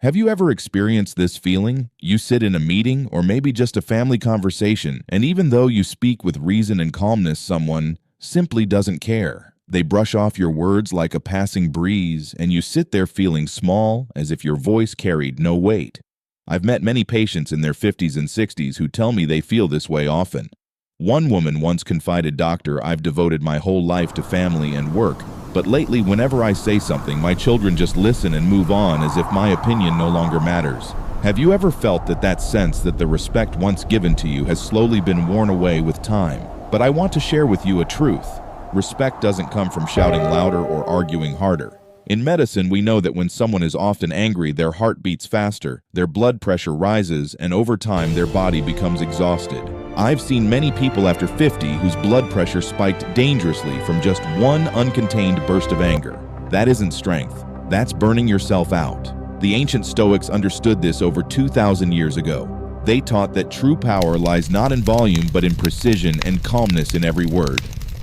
Have you ever experienced this feeling? You sit in a meeting or maybe just a family conversation, and even though you speak with reason and calmness, someone simply doesn't care. They brush off your words like a passing breeze, and you sit there feeling small, as if your voice carried no weight. I've met many patients in their 50s and 60s who tell me they feel this way often. One woman once confided, "Doctor, I've devoted my whole life to family and work, but lately whenever I say something, my children just listen and move on as if my opinion no longer matters." Have you ever felt that sense that the respect once given to you has slowly been worn away with time? But I want to share with you a truth. Respect doesn't come from shouting louder or arguing harder. In medicine, we know that when someone is often angry, their heart beats faster, their blood pressure rises, and over time their body becomes exhausted. I've seen many people after 50 whose blood pressure spiked dangerously from just one uncontained burst of anger. That isn't strength. That's burning yourself out. The ancient Stoics understood this over 2,000 years ago. They taught that true power lies not in volume but in precision and calmness in every word.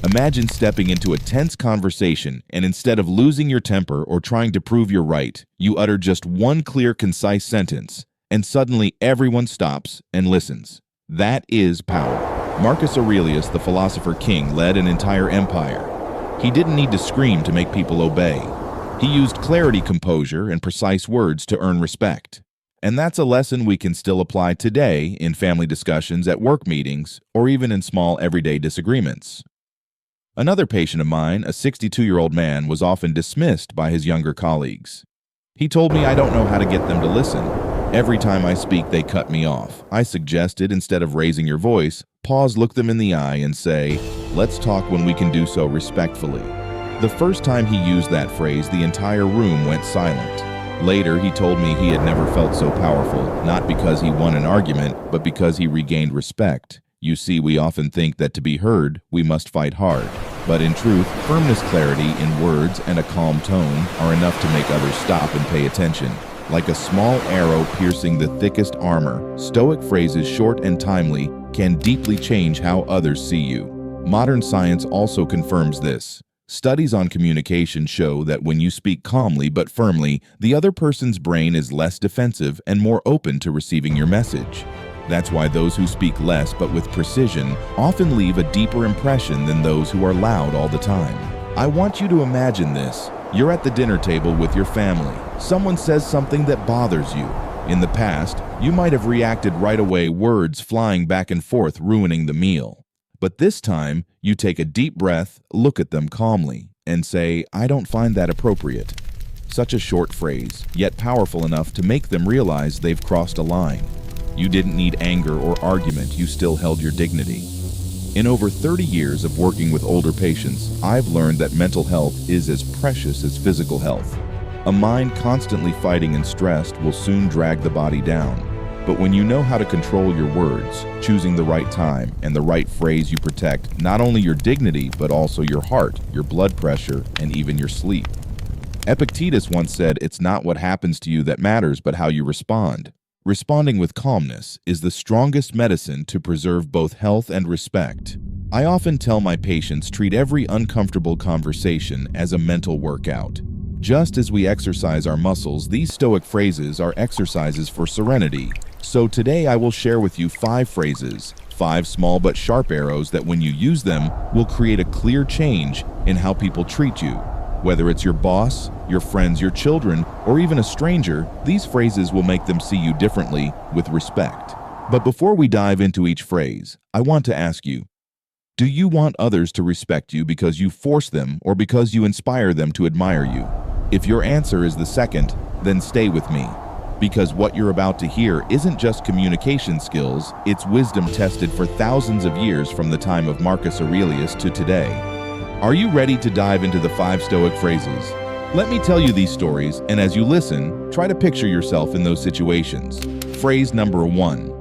Imagine stepping into a tense conversation and instead of losing your temper or trying to prove you're right, you utter just one clear, concise sentence, and suddenly everyone stops and listens. That is power. Marcus Aurelius, the philosopher king, led an entire empire. He didn't need to scream to make people obey. He used clarity, composure, and precise words to earn respect. And that's a lesson we can still apply today in family discussions, at work meetings, or even in small everyday disagreements. Another patient of mine, a 62-year-old man, was often dismissed by his younger colleagues. He told me, "I don't know how to get them to listen. Every time I speak, they cut me off." I suggested, instead of raising your voice, pause, look them in the eye, and say, "Let's talk when we can do so respectfully." The first time he used that phrase, the entire room went silent. Later, he told me he had never felt so powerful, not because he won an argument, but because he regained respect. You see, we often think that to be heard, we must fight hard. But in truth, firmness, clarity in words, and a calm tone are enough to make others stop and pay attention. Like a small arrow piercing the thickest armor, Stoic phrases, short and timely, can deeply change how others see you. Modern science also confirms this. Studies on communication show that when you speak calmly but firmly, the other person's brain is less defensive and more open to receiving your message. That's why those who speak less but with precision often leave a deeper impression than those who are loud all the time. I want you to imagine this. You're at the dinner table with your family. Someone says something that bothers you. In the past, you might have reacted right away, words flying back and forth, ruining the meal. But this time, you take a deep breath, look at them calmly, and say, "I don't find that appropriate." Such a short phrase, yet powerful enough to make them realize they've crossed a line. You didn't need anger or argument, you still held your dignity. In over 30 years of working with older patients, I've learned that mental health is as precious as physical health. A mind constantly fighting and stressed will soon drag the body down. But when you know how to control your words, choosing the right time and the right phrase, you protect not only your dignity, but also your heart, your blood pressure, and even your sleep. Epictetus once said, "It's not what happens to you that matters, but how you respond." Responding with calmness is the strongest medicine to preserve both health and respect. I often tell my patients, treat every uncomfortable conversation as a mental workout. Just as we exercise our muscles, these Stoic phrases are exercises for serenity. So today I will share with you 5 phrases, 5 small but sharp arrows that when you use them will create a clear change in how people treat you. Whether it's your boss, your friends, your children, or even a stranger, these phrases will make them see you differently, with respect. But before we dive into each phrase, I want to ask you, do you want others to respect you because you force them or because you inspire them to admire you? If your answer is the second, then stay with me. Because what you're about to hear isn't just communication skills, it's wisdom tested for thousands of years from the time of Marcus Aurelius to today. Are you ready to dive into the 5 Stoic phrases? Let me tell you these stories, and as you listen, try to picture yourself in those situations. Phrase number 1.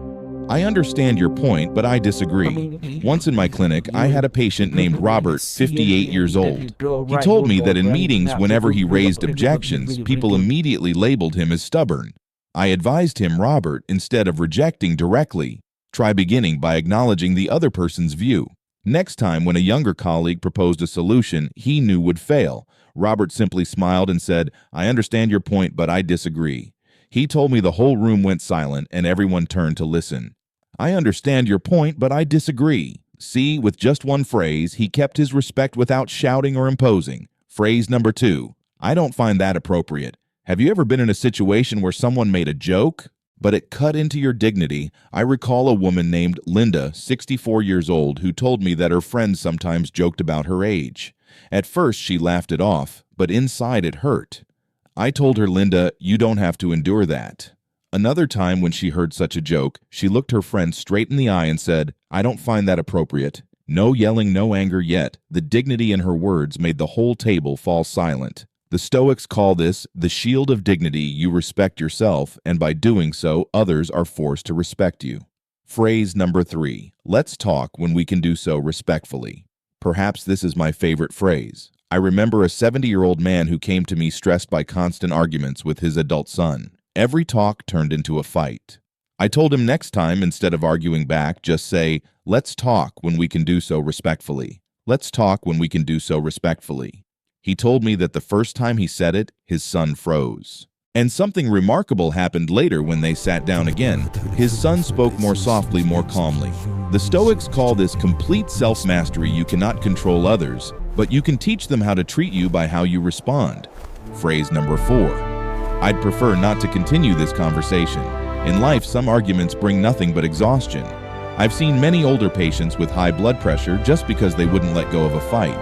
I understand your point, but I disagree. Once in my clinic, I had a patient named Robert, 58 years old. He told me that in meetings, whenever he raised objections, people immediately labeled him as stubborn. I advised him, "Robert, instead of rejecting directly, try beginning by acknowledging the other person's view." Next time, when a younger colleague proposed a solution he knew would fail, Robert simply smiled and said, "I understand your point, but I disagree." He told me the whole room went silent and everyone turned to listen. I understand your point, but I disagree. See, with just one phrase, he kept his respect without shouting or imposing. Phrase number 2. I don't find that appropriate. Have you ever been in a situation where someone made a joke, but it cut into your dignity? I recall a woman named Linda, 64 years old, who told me that her friends sometimes joked about her age. At first, she laughed it off, but inside it hurt. I told her, Linda, you don't have to endure that. Another time when she heard such a joke, she looked her friend straight in the eye and said, I don't find that appropriate. No yelling, no anger yet. The dignity in her words made the whole table fall silent. The Stoics call this the shield of dignity. You respect yourself, and by doing so, others are forced to respect you. Phrase number 3. Let's talk when we can do so respectfully. Perhaps this is my favorite phrase. I remember a 70-year-old man who came to me stressed by constant arguments with his adult son. Every talk turned into a fight. I told him next time, instead of arguing back, just say, let's talk when we can do so respectfully. Let's talk when we can do so respectfully. He told me that the first time he said it, his son froze. And something remarkable happened later when they sat down again. His son spoke more softly, more calmly. The Stoics call this complete self-mastery. You cannot control others, but you can teach them how to treat you by how you respond. Phrase number 4. I'd prefer not to continue this conversation. In life, some arguments bring nothing but exhaustion. I've seen many older patients with high blood pressure just because they wouldn't let go of a fight.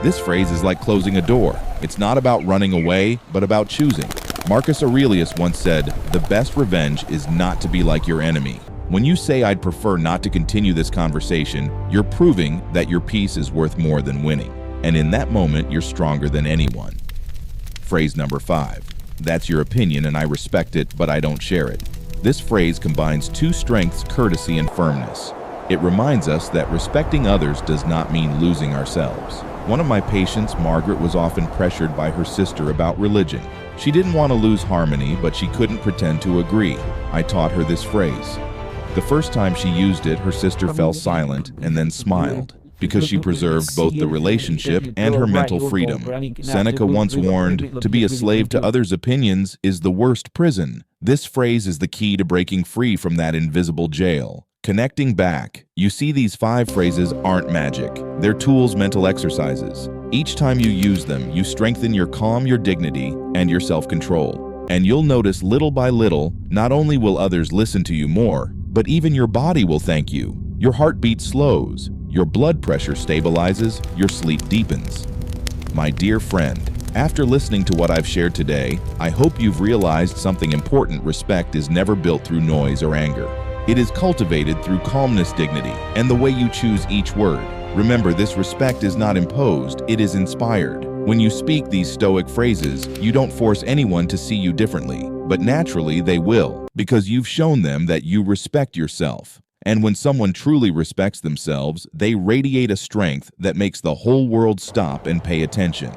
This phrase is like closing a door. It's not about running away, but about choosing. Marcus Aurelius once said, the best revenge is not to be like your enemy. When you say I'd prefer not to continue this conversation, you're proving that your peace is worth more than winning. And in that moment, you're stronger than anyone. Phrase number 5. That's your opinion and I respect it, but I don't share it. This phrase combines two strengths, courtesy and firmness. It reminds us that respecting others does not mean losing ourselves. One of my patients, Margaret, was often pressured by her sister about religion. She didn't want to lose harmony, but she couldn't pretend to agree. I taught her this phrase. The first time she used it, her sister fell silent and then smiled, because she preserved both the relationship and her mental freedom. Seneca once warned, to be a slave to others' opinions is the worst prison. This phrase is the key to breaking free from that invisible jail. Connecting back, you see, these 5 phrases aren't magic. They're tools, mental exercises. Each time you use them, you strengthen your calm, your dignity, and your self-control. And you'll notice little by little, not only will others listen to you more, but even your body will thank you. Your heartbeat slows, your blood pressure stabilizes, your sleep deepens. My dear friend, after listening to what I've shared today, I hope you've realized something important. Respect is never built through noise or anger. It is cultivated through calmness, dignity, and the way you choose each word. Remember, this respect is not imposed, it is inspired. When you speak these Stoic phrases, you don't force anyone to see you differently, but naturally they will, because you've shown them that you respect yourself. And when someone truly respects themselves, they radiate a strength that makes the whole world stop and pay attention.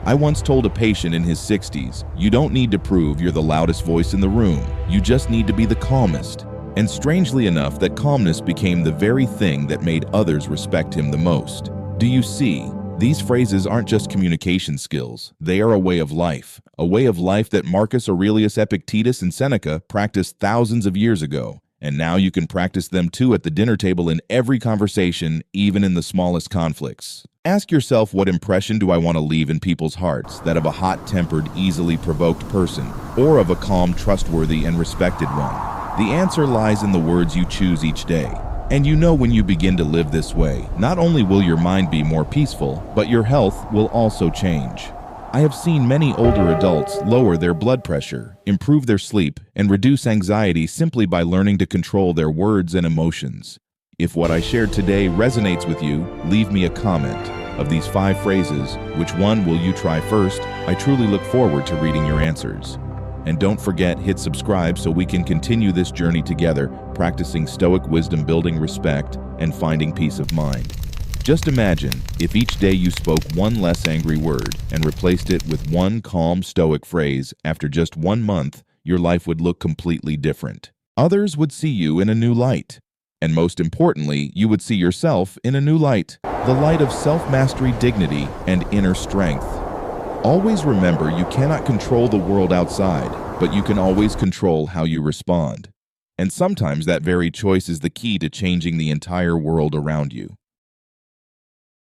I once told a patient in his 60s, you don't need to prove you're the loudest voice in the room, you just need to be the calmest. And strangely enough, that calmness became the very thing that made others respect him the most. Do you see? These phrases aren't just communication skills, they are a way of life that Marcus Aurelius, Epictetus, and Seneca practiced thousands of years ago. And now you can practice them too at the dinner table, in every conversation, even in the smallest conflicts. Ask yourself, what impression do I want to leave in people's hearts? That of a hot-tempered, easily provoked person, or of a calm, trustworthy, and respected one? The answer lies in the words you choose each day. And you know, when you begin to live this way, not only will your mind be more peaceful, but your health will also change. I have seen many older adults lower their blood pressure, improve their sleep, and reduce anxiety simply by learning to control their words and emotions. If what I shared today resonates with you, leave me a comment. Of these 5 phrases, which one will you try first? I truly look forward to reading your answers. And don't forget, hit subscribe so we can continue this journey together, practicing Stoic wisdom, building respect, and finding peace of mind. Just imagine if each day you spoke one less angry word and replaced it with one calm Stoic phrase. After just 1 month, your life would look completely different. Others would see you in a new light. And most importantly, you would see yourself in a new light, the light of self-mastery, dignity, and inner strength. Always remember, you cannot control the world outside, but you can always control how you respond. And sometimes that very choice is the key to changing the entire world around you.